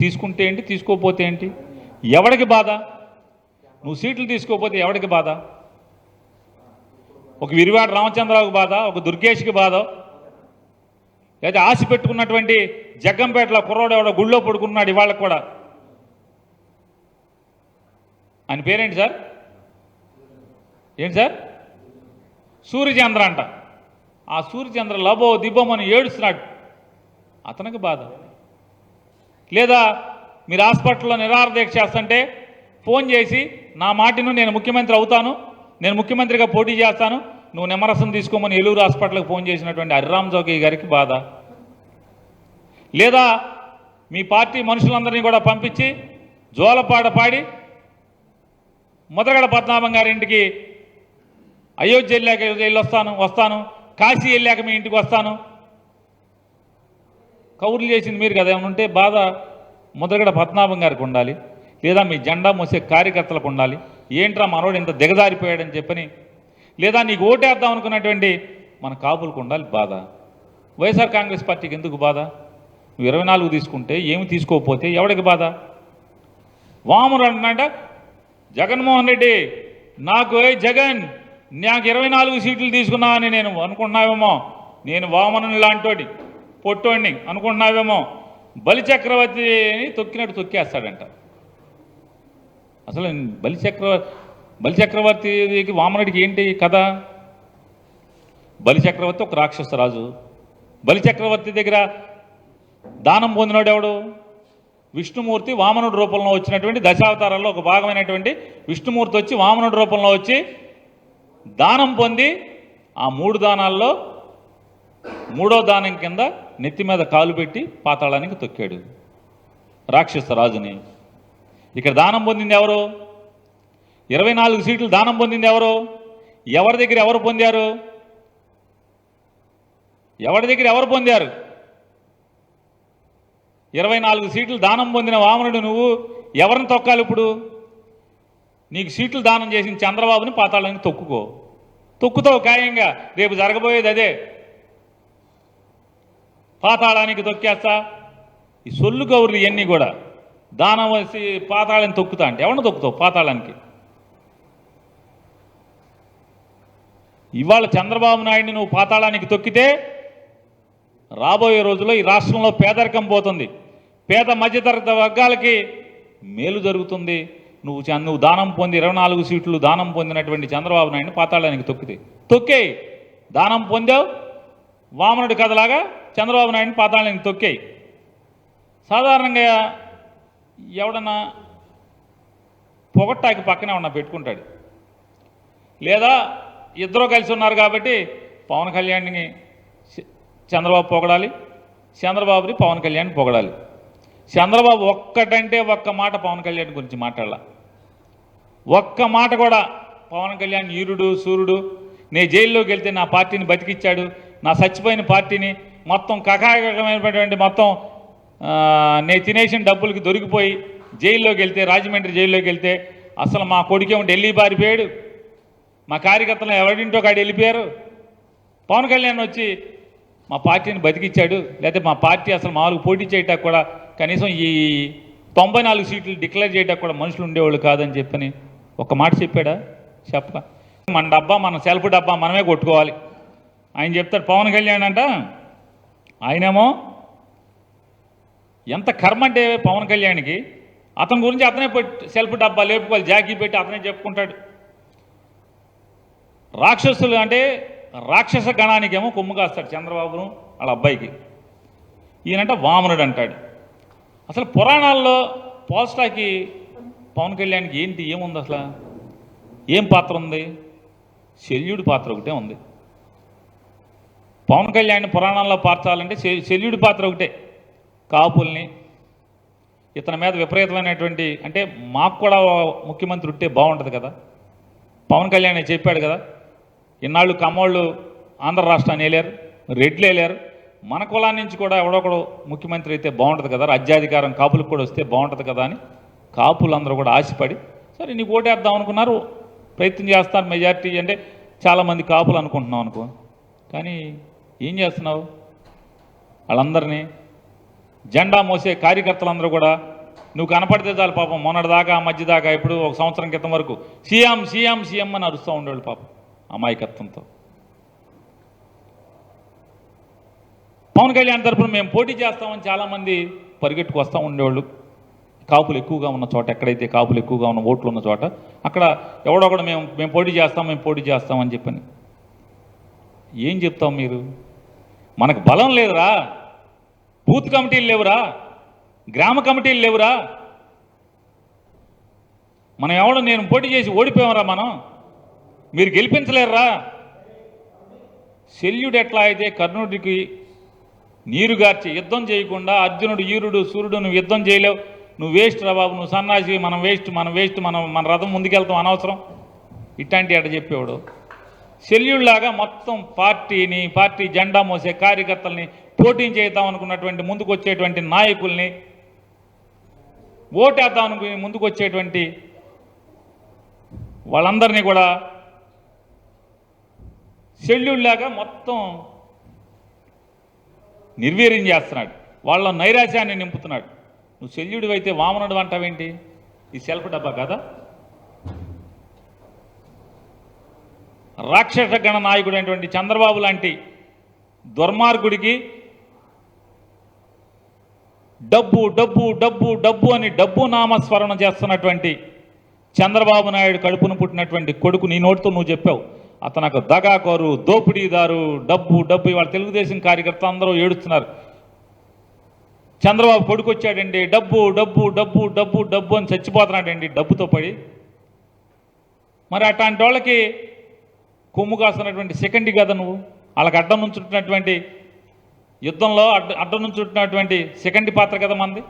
తీసుకుంటే ఏంటి, తీసుకోకపోతే ఏంటి? ఎవడికి బాధ? నువ్వు సీట్లు తీసుకోకపోతే ఎవడికి బాధ? ఒక విరివాడ రామచంద్రరావుకి బాధ, ఒక దుర్గేష్కి బాధ, లేదా ఆశ పెట్టుకున్నటువంటి జగ్గంపేటలో కుర్రోడు ఎవడో గుళ్ళో పడుకున్నాడు ఇవాళకు కూడా. ఆయన పేరేంటి సార్? ఏంటి సార్? సూర్యచంద్ర అంట. ఆ సూర్యచంద్ర లబో దిబ్బమని ఏడుస్తున్నాడు, అతనికి బాధ. లేదా మీరు హాస్పిటల్లో నిరాహార దీక్ష చేస్తుంటే ఫోన్ చేసి నా మాటను నేను ముఖ్యమంత్రి అవుతాను, నేను ముఖ్యమంత్రిగా పోటీ చేస్తాను, నువ్వు నిమ్మరసం తీసుకోమని ఏలూరు హాస్పిటల్కి ఫోన్ చేసినటువంటి హరిరామ్ జోగి గారికి బాధ. లేదా మీ పార్టీ మనుషులందరినీ కూడా పంపించి జోలపాట పాడి ముద్రగడ పద్మనాభం గారి ఇంటికి అయోధ్య వెళ్ళాక వస్తాను, కాశీ వెళ్ళాక మీ ఇంటికి వస్తాను కౌర్లు చేసింది మీరు కదా. ఏమైనా ఉంటే బాధ ముద్రగడ పద్మనాభం గారికి ఉండాలి, లేదా మీ జెండా మోసే కార్యకర్తలకు ఉండాలి. ఏంట్రా మనోడు ఇంత దిగజారిపోయాడని చెప్పని, లేదా నీకు ఓటేద్దాం అనుకున్నటువంటి మన కాపులకు ఉండాలి బాధ. వైఎస్ఆర్ కాంగ్రెస్ పార్టీకి ఎందుకు బాధ? నువ్వు 24 తీసుకుంటే ఏమి తీసుకోకపోతే ఎవడికి బాధ? వామనుడు అంటున్నాడ జగన్మోహన్ రెడ్డి, నాకు జగన్ నాకు 24 సీట్లు తీసుకున్నావని నేను అనుకుంటున్నావేమో, నేను వామనుని లాంటోడి పొట్టోడిని అనుకుంటున్నావేమో, బలిచక్రవర్తిని తొక్కినట్టు తొక్కేస్తాడంట. అసలు బలిచక్రవర్తికి వామనుడికి ఏంటి కథ? బలిచక్రవర్తి ఒక రాక్షస రాజు. బలిచక్రవర్తి దగ్గర దానం పొందినోడు ఎవడు? విష్ణుమూర్తి వామనుడి రూపంలో వచ్చినటువంటి దశావతారాల్లో ఒక భాగమైనటువంటి విష్ణుమూర్తి వచ్చి వామనుడి రూపంలో వచ్చి దానం పొంది ఆ 3 దానాల్లో 3వ దానం కింద నెత్తి మీద కాలు పెట్టి పాతాళానికి తొక్కాడు రాక్షస రాజుని. ఇక్కడ దానం పొందింది ఎవరు? 24 సీట్లు దానం పొందింది ఎవరు? ఎవరి దగ్గర ఎవరు పొందారు? ఎవరి దగ్గర ఎవరు పొందారు? 24 సీట్లు దానం పొందిన వామనుడు నువ్వు ఎవరిని తొక్కాలి ఇప్పుడు? నీకు సీట్లు దానం చేసిన చంద్రబాబుని పాతాళానికి తొక్కుతావు ఖాయంగా. రేపు జరగబోయేది అదే, పాతాళానికి తొక్కేస్తా. ఈ సొల్లు కౌర్లు ఇవన్నీ కూడా దానం వచ్చి పాతాళాన్ని తొక్కుతా అంటే ఎవరిని తొక్కుతావు పాతాళానికి? ఇవాళ చంద్రబాబు నాయుడిని నువ్వు పాతాళానికి తొక్కితే రాబోయే రోజుల్లో ఈ రాష్ట్రంలో పేదరికం పోతుంది, పేద మధ్యతరగతి వర్గాలకి మేలు జరుగుతుంది. నువ్వు దానం పొంది 24 సీట్లు దానం పొందినటువంటి చంద్రబాబు నాయుడిని పాతాళానికి తొక్కేయి. దానం పొందావు వామనుడి కథలాగా చంద్రబాబు నాయుడిని పాతాళానికి తొక్కేయి. సాధారణంగా ఎవడన్నా పొగట్టాకి పక్కనే ఉన్న పెట్టుకుంటాడు, లేదా ఇద్దరు కలిసి ఉన్నారు కాబట్టి పవన్ కళ్యాణ్ని చంద్రబాబు పొగడాలి, చంద్రబాబుని పవన్ కళ్యాణ్ పొగడాలి. చంద్రబాబు ఒక్కటంటే ఒక్క మాట పవన్ కళ్యాణ్ గురించి మాట్లాడాల, ఒక్క మాట కూడా. పవన్ కళ్యాణ్ ఈరుడు సూర్యుడు, నేను జైల్లోకి వెళ్తే నా పార్టీని బతికిచ్చాడు, నా చచ్చిపోయిన పార్టీని మొత్తం కకాయకమైనటువంటి మొత్తం నేను తినేసిన డబ్బులకి దొరికిపోయి జైల్లోకి వెళ్తే, రాజమండ్రి జైల్లోకి వెళ్తే అసలు మా కొడుకేమో ఢిల్లీ పారిపోయాడు, మా కార్యకర్తలు ఎవరింటో కాడి వెళ్ళిపోయారు, పవన్ కళ్యాణ్ వచ్చి మా పార్టీని బతికిచ్చాడు, లేకపోతే మా పార్టీ అసలు మామూలుగా పోటీ చేయటానికి కూడా కనీసం ఈ 94 సీట్లు డిక్లేర్ చేయడానికి కూడా మనుషులు ఉండేవాళ్ళు కాదని చెప్పని ఒక మాట చెప్పాడా? చెప్ప. మన డబ్బా మన సెల్ఫ్ డబ్బా మనమే కొట్టుకోవాలి ఆయన చెప్తాడు పవన్ కళ్యాణ్ అంట. ఆయనేమో ఎంత కర్మ అంటే పవన్ కళ్యాణ్కి, అతని గురించి అతనే సెల్ఫ్ డబ్బా లేపుకోవాలి, జాకీ పెట్టి అతనే చెప్పుకుంటాడు. రాక్షసులు అంటే రాక్షస గణానికేమో కొమ్ము కాస్తాడు చంద్రబాబును వాళ్ళ అబ్బాయికి. ఈయనంట వామనుడు అంటాడు. అసలు పురాణాల్లో పోల్స్టాకి పవన్ కళ్యాణ్కి ఏంటి ఏముంది? అసలు ఏం పాత్ర ఉంది? శల్యుడి పాత్ర ఒకటే ఉంది. పవన్ కళ్యాణ్ పురాణాల్లో పార్చాలంటే శల్యుడి పాత్ర ఒకటే. కాపుల్ని ఇతని మీద విపరీతమైనటువంటి, అంటే మాకు కూడా ముఖ్యమంత్రి ఉంటే బాగుంటుంది కదా, పవన్ కళ్యాణ్ చెప్పాడు కదా, ఇన్నాళ్ళు కమ్మోళ్ళు ఆంధ్ర రాష్ట్రాన్ని వేలారు, రెడ్లు వేలారు, మన కులాన్ని నుంచి కూడా ఎవడొకడు ముఖ్యమంత్రి అయితే బాగుంటుంది కదా, రాజ్యాధికారం కాపులకు కూడా వస్తే బాగుంటుంది కదా అని కాపులందరూ కూడా ఆశపడి సరే నీకు ఓటేద్దాం అనుకున్నారు, ప్రయత్నం చేస్తారు. మెజారిటీ అంటే చాలామంది కాపులు అనుకుంటున్నాం అనుకో, కానీ ఏం చేస్తున్నావు? వాళ్ళందరినీ జెండా మోసే కార్యకర్తలందరూ కూడా నువ్వు కనపడితే చాలు పాపం మొన్నటిదాకా మధ్యదాకా ఇప్పుడు ఒక సంవత్సరం క్రితం వరకు సీఎం సీఎం సీఎం అని అరుస్తూ ఉండేవాళ్ళు పాపం అమాయకత్వంతో. పవన్ కళ్యాణ్ తరపున మేము పోటీ చేస్తామని చాలామంది పరిగెట్టుకు వస్తూ ఉండేవాళ్ళు. కాపులు ఎక్కువగా ఉన్న చోట, ఎక్కడైతే కాపులు ఎక్కువగా ఉన్న ఓట్లు ఉన్న చోట అక్కడ ఎవడొకడు మేము పోటీ చేస్తామని చెప్పని ఏం చెప్తాం మీరు? మనకు బలం లేదురా, బూత్ కమిటీలు లేవురా, గ్రామ కమిటీలు లేవురా, మనం ఎవడో నేను పోటీ చేసి ఓడిపోయామరా, మీరు గెలిపించలేరురా. శల్యుడు ఎట్లా అయితే కర్ణుడికి నీరుగార్చి యుద్ధం చేయకుండా అర్జునుడు ఈరుడు సూర్యుడు నువ్వు యుద్ధం చేయలేవు, నువ్వు వేస్ట్ రా బాబు, నువ్వు సన్నాసి, మనం వేస్ట్ మన రథం ముందుకెళ్తాం అనవసరం ఇట్లాంటి అట చెప్పేవాడు. శల్యుడిలాగా మొత్తం పార్టీ జెండా మోసే కార్యకర్తల్ని పోటీ చేద్దాం అనుకున్నటువంటి ముందుకు వచ్చేటువంటి నాయకుల్ని, ఓటేద్దాం అనుకుని ముందుకు వచ్చేటువంటి వాళ్ళందరినీ కూడా శల్యుడిలాగా మొత్తం నిర్వీర్యం చేస్తున్నాడు, వాళ్ళ నైరాశ్యాన్ని నింపుతున్నాడు. నువ్వు శల్యుడు అయితే వామనుడు అంటావేంటి? ఈ సెల్ఫ్ డబ్బా కదా? రాక్షస గణ నాయకుడు అయినటువంటి చంద్రబాబు లాంటి దుర్మార్గుడికి డబ్బు డబ్బు డబ్బు డబ్బు అని డబ్బు నామస్మరణ చేస్తున్నటువంటి చంద్రబాబు నాయుడు కడుపును పుట్టినటువంటి కొడుకు నీ నోటితో నువ్వు చెప్పావు. అతను దగాకోరు, దోపిడీదారు, డబ్బు ఇవాళ తెలుగుదేశం కార్యకర్తలు అందరూ ఏడుస్తున్నారు. చంద్రబాబు కొడుకు వచ్చాడండి, డబ్బు అని చచ్చిపోతున్నాడండి డబ్బుతో పడి. మరి అట్లాంటి వాళ్ళకి కొమ్ము కాస్తున్నటువంటి సెకండ్ కదా నువ్వు? వాళ్ళకి అడ్డం నుంచుంటున్నటువంటి యుద్ధంలో అడ్డం నుంచుంటున్నటువంటి సెకండ్ పాత్ర కదా మంది.